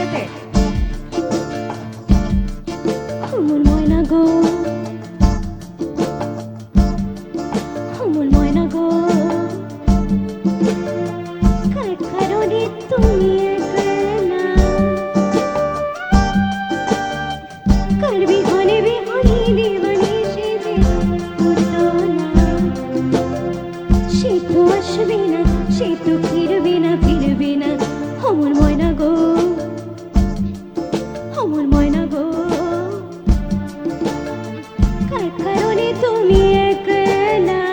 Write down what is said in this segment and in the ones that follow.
সাথে। আমার ময়না গো, আমার ময়না গো, কার কারণে তুমি একলা, কার বিহনে বিহনে দেবানি সেজে উতলা। সে তো আসবে না, সে তো ফিরবে না, ফিরবে না। আমার ময়না গো, আমার ময়না গো, কার কারণে তুমি একলা,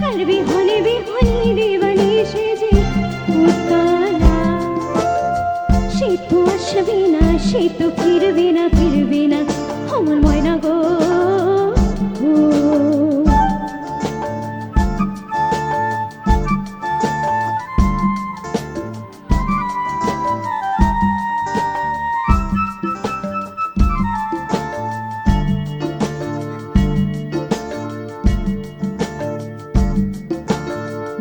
কার বিহনে বিহনে দেবানি সেজে উতলা। সে তো আসবে না, সে তো ফিরবে না, ফিরবে না। আমার ময়না গো,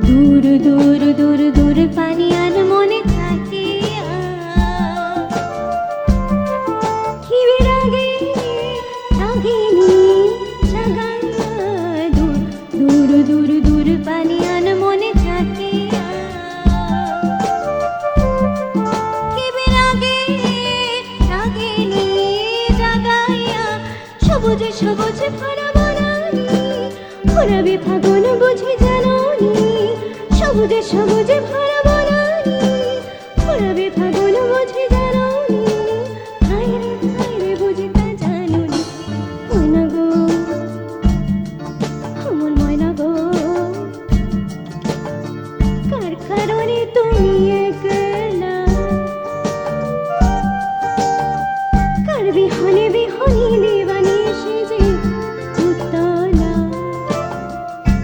দূর দূর দূর দূর পানিয়ান মনে থাকে কি বিরাগে রাগিনী জাগাইয়া। দূর দূর দূর দূর পানিয়ান মনে থাকে কি বিরাগে রাগিনী জাগাইয়া। সবুজে সবুজে ভরা বনানি ঘোরাবে ফাগুন বুঝে জাননি। সবুজে সবুজে ভরা বনানি ঘোরাবে ফাগুন বুঝে জাননি। হায় রে বুঝে তা জানুনি। ময়না গো, আমার ময়না গো, কার কারণে তুমি একলা, কার বিহনে বিহনে দেবানি সেজে উতলা।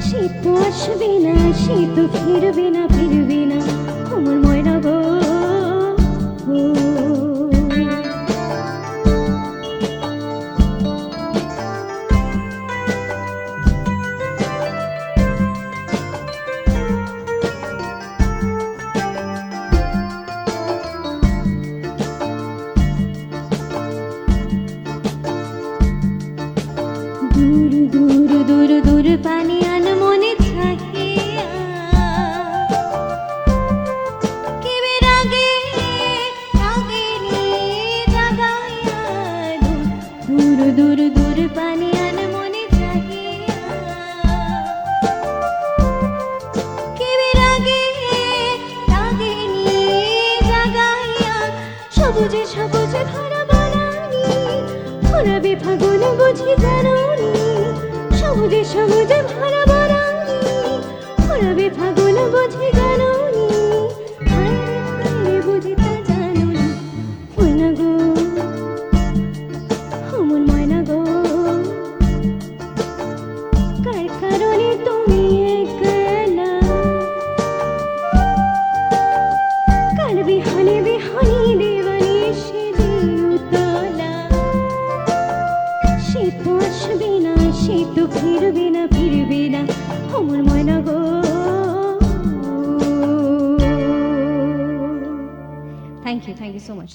সে তো আসবে না, সে তো ফিরবে না, ফিরবে না। আমার ময়না গো, দূর দূর দূর দূর পানিয়ান মনে থাকে কি বিরাগে রাগিনী জাগাইয়া। দূর দূর দূর পানিয়ান মনে থাকে কি বিরাগে রাগিনী জাগাইয়া। সবুজে সবুজে ভরা বনানি ঘোরাবে ফাগুন বুঝি জাননি। সবুজে সবুজে ভরা বনানি ঘোরাবে ফাগুন বুঝি জাননি। হায় রে বুঝি তা জানুনি। ময়না গো, আমার ময়না গো, কার কারণে তুমি একলা, কার বিহনে বিহনে দেবানি সেজে উতলা। সে তো আসবে না, সে তো ফিরবে না, ফিরবে না। আমার ময়না গো। Thank you so much.